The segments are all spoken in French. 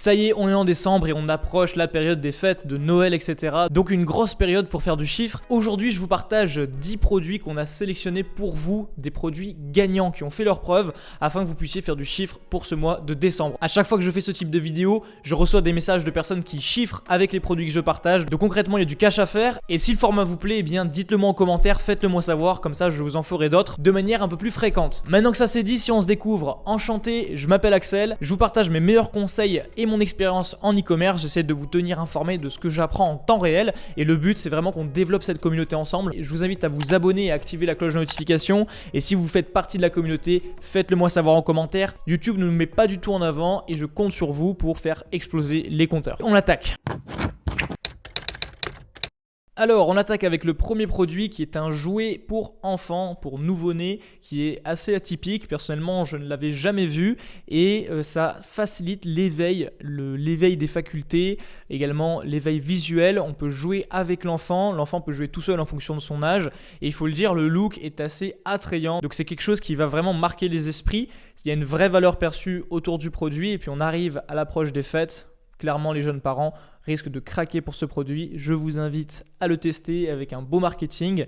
Ça y est, on est en décembre et on approche la période des fêtes, de Noël, etc. Donc une grosse période pour faire du chiffre. Aujourd'hui, je vous partage 10 produits qu'on a sélectionnés pour vous, des produits gagnants qui ont fait leurs preuves afin que vous puissiez faire du chiffre pour ce mois de décembre. À chaque fois que je fais ce type de vidéo, je reçois des messages de personnes qui chiffrent avec les produits que je partage. Donc concrètement, il y a du cash à faire et si le format vous plaît, eh bien dites-le moi en commentaire, faites-le moi savoir, comme ça je vous en ferai d'autres de manière un peu plus fréquente. Maintenant que ça c'est dit, si on se découvre, enchanté, je m'appelle Axel, je vous partage mes meilleurs conseils et mon expérience en e-commerce, j'essaie de vous tenir informé de ce que j'apprends en temps réel et le but c'est vraiment qu'on développe cette communauté ensemble. Et je vous invite à vous abonner et à activer la cloche de notification et si vous faites partie de la communauté, faites-le moi savoir en commentaire. YouTube ne nous met pas du tout en avant et je compte sur vous pour faire exploser les compteurs. On attaque. Alors, on attaque avec le premier produit qui est un jouet pour enfants, pour nouveau-nés, qui est assez atypique. Personnellement, je ne l'avais jamais vu et ça facilite l'éveil des facultés, également l'éveil visuel. On peut jouer avec l'enfant peut jouer tout seul en fonction de son âge et il faut le dire, le look est assez attrayant. Donc c'est quelque chose qui va vraiment marquer les esprits. Il y a une vraie valeur perçue autour du produit et puis on arrive à l'approche des fêtes. Clairement, les jeunes parents risquent de craquer pour ce produit. Je vous invite à le tester avec un beau marketing.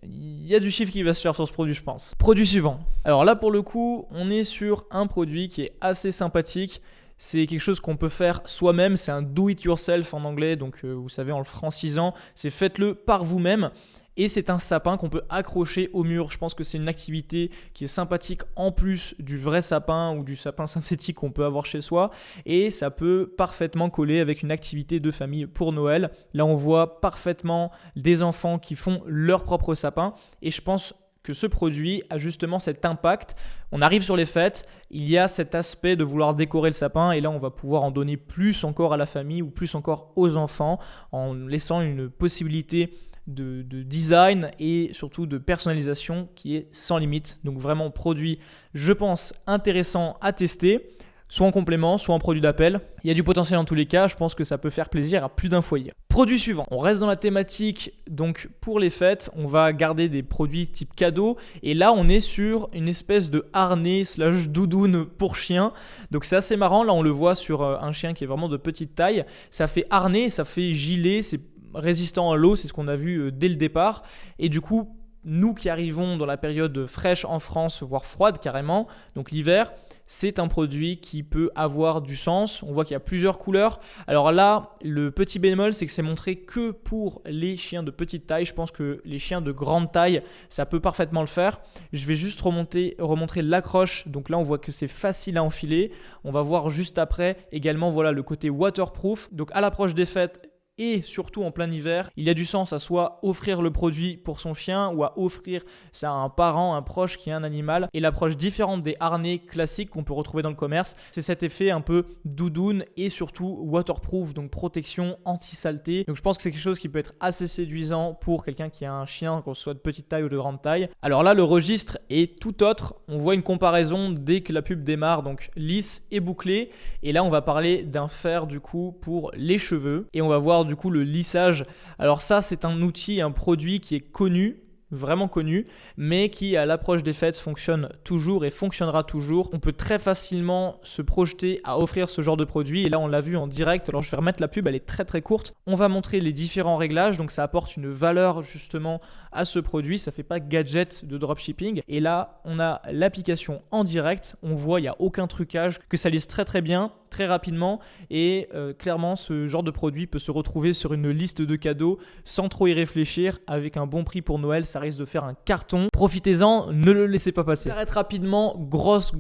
Il y a du chiffre qui va se faire sur ce produit, je pense. Produit suivant. Alors là, pour le coup, on est sur un produit qui est assez sympathique. C'est quelque chose qu'on peut faire soi-même. C'est un do-it-yourself en anglais. Donc, vous savez, en le francisant, c'est faites-le par vous-même. Et c'est un sapin qu'on peut accrocher au mur. Je pense que c'est une activité qui est sympathique en plus du vrai sapin ou du sapin synthétique qu'on peut avoir chez soi. Et ça peut parfaitement coller avec une activité de famille pour Noël. Là, on voit parfaitement des enfants qui font leur propre sapin. Et je pense que ce produit a justement cet impact. On arrive sur les fêtes, il y a cet aspect de vouloir décorer le sapin et là on va pouvoir en donner plus encore à la famille ou plus encore aux enfants en laissant une possibilité de design et surtout de personnalisation qui est sans limite. Donc vraiment produit, je pense, intéressant à tester, soit en complément, soit en produit d'appel. Il y a du potentiel dans tous les cas, je pense que ça peut faire plaisir à plus d'un foyer. Produit suivant, on reste dans la thématique, donc pour les fêtes, on va garder des produits type cadeau et là on est sur une espèce de harnais / doudoune pour chien. Donc c'est assez marrant, là on le voit sur un chien qui est vraiment de petite taille. Ça fait harnais, ça fait gilet, c'est résistant à l'eau, c'est ce qu'on a vu dès le départ. Et du coup, nous qui arrivons dans la période fraîche en France, voire froide carrément, donc l'hiver, c'est un produit qui peut avoir du sens. On voit qu'il y a plusieurs couleurs. Alors là, le petit bémol, c'est que c'est montré que pour les chiens de petite taille. Je pense que les chiens de grande taille, ça peut parfaitement le faire. Je vais juste remontrer l'accroche. Donc là, on voit que c'est facile à enfiler. On va voir juste après également voilà, le côté waterproof. Donc à l'approche des fêtes, et surtout en plein hiver, il y a du sens à soit offrir le produit pour son chien ou à offrir ça à un parent, un proche qui a un animal. Et l'approche différente des harnais classiques qu'on peut retrouver dans le commerce, c'est cet effet un peu doudoune et surtout waterproof, donc protection anti-saleté. Donc je pense que c'est quelque chose qui peut être assez séduisant pour quelqu'un qui a un chien, qu'on soit de petite taille ou de grande taille. Alors là, le registre est tout autre. On voit une comparaison dès que la pub démarre, donc lisse et bouclée. Et là, on va parler d'un fer du coup pour les cheveux. Et on va voir du coup le lissage. Alors ça, c'est un outil, un produit qui est connu, vraiment connu, mais qui à l'approche des fêtes fonctionne toujours et fonctionnera toujours. On peut très facilement se projeter à offrir ce genre de produit et là on l'a vu en direct. Alors je vais remettre la pub, elle est très très courte. On va montrer les différents réglages, donc ça apporte une valeur justement à ce produit, ça fait pas gadget de dropshipping. Et là on a l'application en direct, on voit il n'y a aucun trucage, que ça lisse très très bien, très rapidement et clairement ce genre de produit peut se retrouver sur une liste de cadeaux sans trop y réfléchir. Avec un bon prix pour Noël, ça risque de faire un carton. Profitez-en, ne le laissez pas passer. J'arrête rapidement, grosse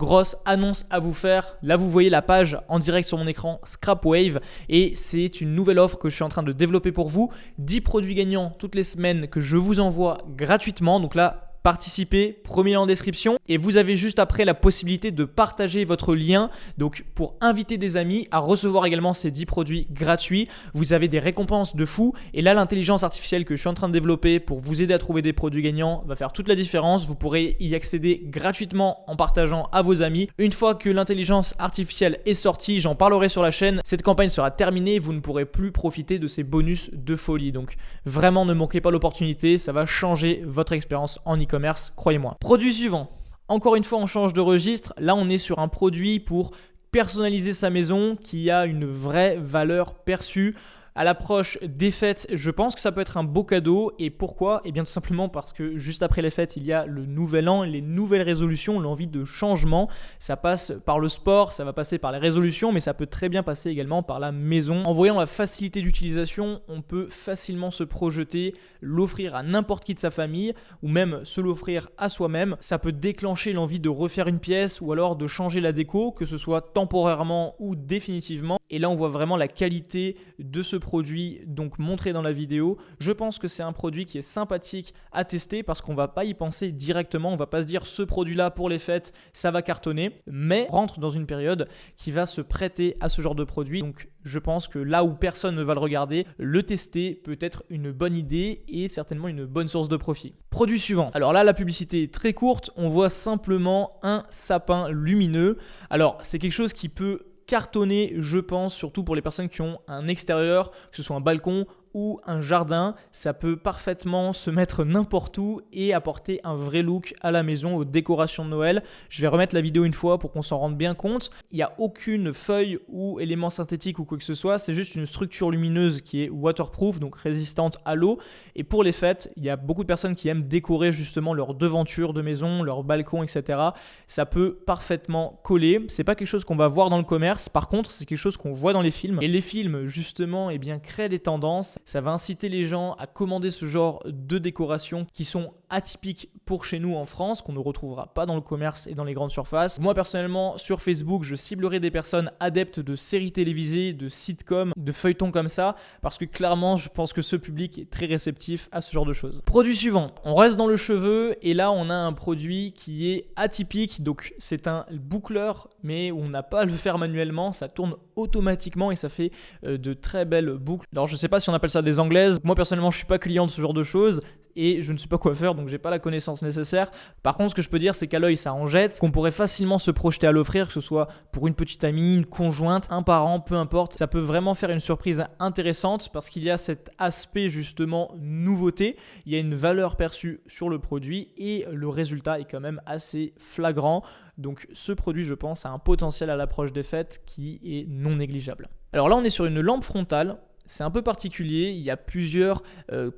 annonce à vous faire. Là vous voyez la page en direct sur mon écran Scrapwave et c'est une nouvelle offre que je suis en train de développer pour vous. 10 produits gagnants toutes les semaines que je vous envoie gratuitement. Donc là, participez, premier lien en description et vous avez juste après la possibilité de partager votre lien donc pour inviter des amis à recevoir également ces 10 produits gratuits. Vous avez des récompenses de fou et là l'intelligence artificielle que je suis en train de développer pour vous aider à trouver des produits gagnants va faire toute la différence. Vous pourrez y accéder gratuitement en partageant à vos amis. Une fois que l'intelligence artificielle est sortie, j'en parlerai sur la chaîne. Cette campagne sera terminée, vous ne pourrez plus profiter de ces bonus de folie. Donc vraiment ne manquez pas l'opportunité, ça va changer votre expérience en e-commerce, croyez-moi. Produit suivant. Encore une fois, on change de registre. Là, on est sur un produit pour personnaliser sa maison qui a une vraie valeur perçue. À l'approche des fêtes, je pense que ça peut être un beau cadeau. Et pourquoi ? Eh bien tout simplement parce que juste après les fêtes, il y a le nouvel an, les nouvelles résolutions, l'envie de changement. Ça passe par le sport, ça va passer par les résolutions, mais ça peut très bien passer également par la maison. En voyant la facilité d'utilisation, on peut facilement se projeter, l'offrir à n'importe qui de sa famille ou même se l'offrir à soi-même. Ça peut déclencher l'envie de refaire une pièce ou alors de changer la déco, que ce soit temporairement ou définitivement. Et là, on voit vraiment la qualité de ce produit donc montré dans la vidéo. Je pense que c'est un produit qui est sympathique à tester parce qu'on va pas y penser directement, on va pas se dire ce produit là pour les fêtes ça va cartonner, mais on rentre dans une période qui va se prêter à ce genre de produit. Donc je pense que là où personne ne va le regarder, le tester peut être une bonne idée et certainement une bonne source de profit. Produit suivant. Alors là, la publicité est très courte, on voit simplement un sapin lumineux. Alors c'est quelque chose qui peut cartonner, je pense, surtout pour les personnes qui ont un extérieur, que ce soit un balcon ou un jardin. Ça peut parfaitement se mettre n'importe où et apporter un vrai look à la maison, aux décorations de Noël. Je vais remettre la vidéo une fois pour qu'on s'en rende bien compte. Il n'y a aucune feuille ou élément synthétique ou quoi que ce soit, c'est juste une structure lumineuse qui est waterproof, donc résistante à l'eau. Et pour les fêtes, il y a beaucoup de personnes qui aiment décorer justement leur devanture de maison, leur balcon, etc. Ça peut parfaitement coller. C'est pas quelque chose qu'on va voir dans le commerce, par contre, c'est quelque chose qu'on voit dans les films. Et les films, justement, eh bien, créent des tendances. Ça va inciter les gens à commander ce genre de décorations qui sont atypiques pour chez nous en France, qu'on ne retrouvera pas dans le commerce et dans les grandes surfaces. Moi personnellement, sur Facebook, je ciblerai des personnes adeptes de séries télévisées, de sitcoms, de feuilletons comme ça, parce que clairement, je pense que ce public est très réceptif à ce genre de choses. Produit suivant, on reste dans le cheveu et là on a un produit qui est atypique, donc c'est un boucleur, mais on n'a pas à le faire manuellement, ça tourne automatiquement et ça fait de très belles boucles. Alors je sais pas si on appelle ça des anglaises, moi personnellement je suis pas client de ce genre de choses et je ne sais pas quoi faire, donc j'ai pas la connaissance nécessaire. Par contre, ce que je peux dire, c'est qu'à l'œil ça en jette, qu'on pourrait facilement se projeter à l'offrir, que ce soit pour une petite amie, une conjointe, un parent, peu importe. Ça peut vraiment faire une surprise intéressante parce qu'il y a cet aspect justement nouveauté, il y a une valeur perçue sur le produit et le résultat est quand même assez flagrant. Donc ce produit, je pense, a un potentiel à l'approche des fêtes qui est non négligeable. Alors là, on est sur une lampe frontale. C'est un peu particulier, il y a plusieurs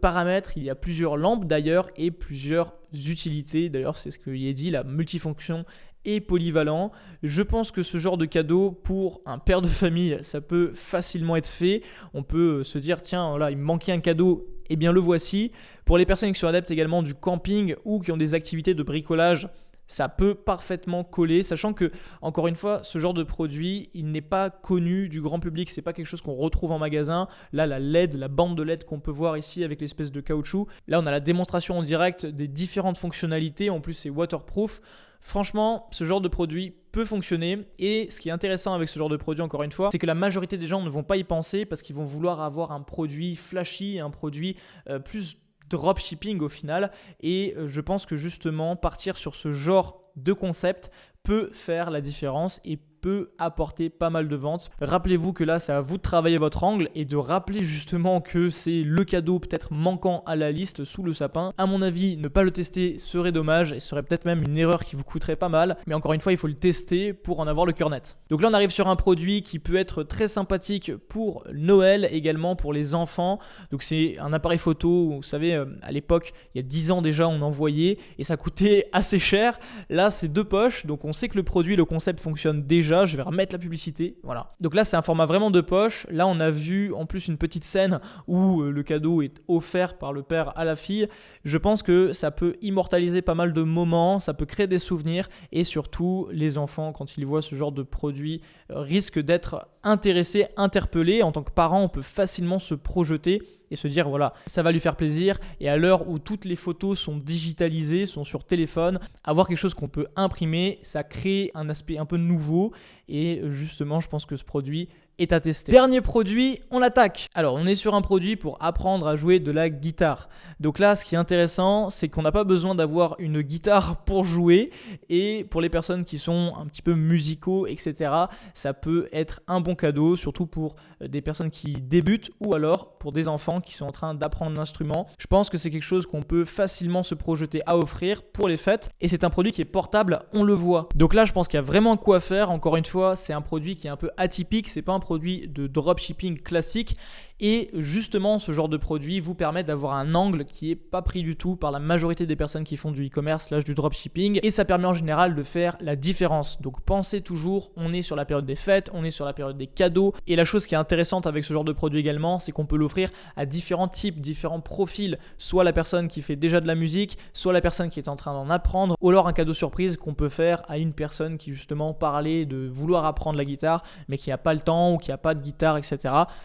paramètres, il y a plusieurs lampes d'ailleurs et plusieurs utilités. D'ailleurs, c'est ce qu'il est dit, la multifonction et polyvalent. Je pense que ce genre de cadeau pour un père de famille, ça peut facilement être fait. On peut se dire, tiens, là, il me manquait un cadeau, eh bien le voici. Pour les personnes qui sont adeptes également du camping ou qui ont des activités de bricolage, ça peut parfaitement coller, sachant que, encore une fois, ce genre de produit, il n'est pas connu du grand public, c'est pas quelque chose qu'on retrouve en magasin. Là, la LED, la bande de LED qu'on peut voir ici avec l'espèce de caoutchouc, là on a la démonstration en direct des différentes fonctionnalités, en plus c'est waterproof. Franchement, ce genre de produit peut fonctionner et ce qui est intéressant avec ce genre de produit, encore une fois, c'est que la majorité des gens ne vont pas y penser parce qu'ils vont vouloir avoir un produit flashy, un produit plus dropshipping au final, et je pense que justement partir sur ce genre de concept peut faire la différence et peut apporter pas mal de ventes. Rappelez-vous que là, c'est à vous de travailler votre angle et de rappeler justement que c'est le cadeau peut-être manquant à la liste sous le sapin. À mon avis, ne pas le tester serait dommage et serait peut-être même une erreur qui vous coûterait pas mal. Mais encore une fois, il faut le tester pour en avoir le cœur net. Donc là, on arrive sur un produit qui peut être très sympathique pour Noël, également pour les enfants. Donc c'est un appareil photo, vous savez, à l'époque, il y a 10 ans déjà, on en voyait et ça coûtait assez cher. Là, c'est 2 poches, donc on sait que le produit, le concept fonctionne déjà. Je vais remettre la publicité, voilà. Donc là, c'est un format vraiment 2 poches. Là, on a vu en plus une petite scène où le cadeau est offert par le père à la fille. Je pense que ça peut immortaliser pas mal de moments, ça peut créer des souvenirs et surtout, les enfants, quand ils voient ce genre de produit, risquent d'être intéressés, interpellés. En tant que parent, on peut facilement se projeter et se dire voilà, ça va lui faire plaisir. Et à l'heure où toutes les photos sont digitalisées, sont sur téléphone, avoir quelque chose qu'on peut imprimer, ça crée un aspect un peu nouveau. Et justement, je pense que ce produit est à tester. Dernier produit, on attaque. Alors on est sur un produit pour apprendre à jouer de la guitare. Donc là, ce qui est intéressant, c'est qu'on n'a pas besoin d'avoir une guitare pour jouer, et pour les personnes qui sont un petit peu musicaux, etc., ça peut être un bon cadeau, surtout pour des personnes qui débutent ou alors pour des enfants qui sont en train d'apprendre l'instrument. Je pense que c'est quelque chose qu'on peut facilement se projeter à offrir pour les fêtes, et c'est un produit qui est portable, on le voit. Donc là, je pense qu'il y a vraiment quoi faire. Encore une fois, c'est un produit qui est un peu atypique, c'est pas un produit de dropshipping classique. Et justement, ce genre de produit vous permet d'avoir un angle qui n'est pas pris du tout par la majorité des personnes qui font du e-commerce, du dropshipping, et ça permet en général de faire la différence. Donc pensez toujours, on est sur la période des fêtes, on est sur la période des cadeaux, et la chose qui est intéressante avec ce genre de produit également, c'est qu'on peut l'offrir à différents types, différents profils, soit la personne qui fait déjà de la musique, soit la personne qui est en train d'en apprendre, ou alors un cadeau surprise qu'on peut faire à une personne qui justement parlait de vouloir apprendre la guitare, mais qui n'a pas le temps ou qui n'a pas de guitare, etc.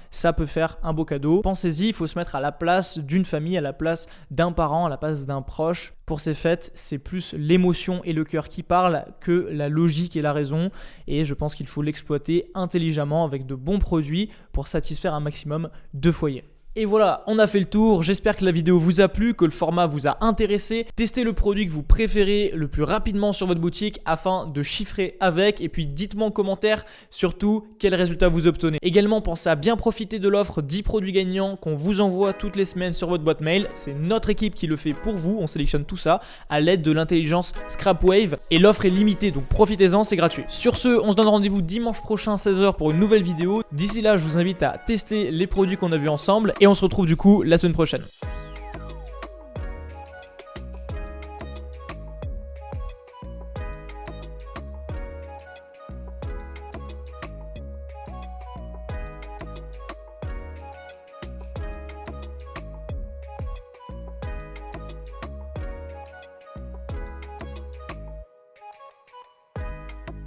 Ça peut faire un beau cadeau. Pensez-y, il faut se mettre à la place d'une famille, à la place d'un parent, à la place d'un proche. Pour ces fêtes, c'est plus l'émotion et le cœur qui parlent que la logique et la raison, et je pense qu'il faut l'exploiter intelligemment avec de bons produits pour satisfaire un maximum de foyers. Et voilà, on a fait le tour. J'espère que la vidéo vous a plu, que le format vous a intéressé. Testez le produit que vous préférez le plus rapidement sur votre boutique afin de chiffrer avec, et puis dites-moi en commentaire surtout quels résultats vous obtenez. Également, pensez à bien profiter de l'offre 10 produits gagnants qu'on vous envoie toutes les semaines sur votre boîte mail. C'est notre équipe qui le fait pour vous, on sélectionne tout ça à l'aide de l'intelligence Scrapwave, et l'offre est limitée, donc profitez-en, c'est gratuit. Sur ce, on se donne rendez-vous dimanche prochain 16h pour une nouvelle vidéo. D'ici là, je vous invite à tester les produits qu'on a vus ensemble, et on se retrouve du coup la semaine prochaine.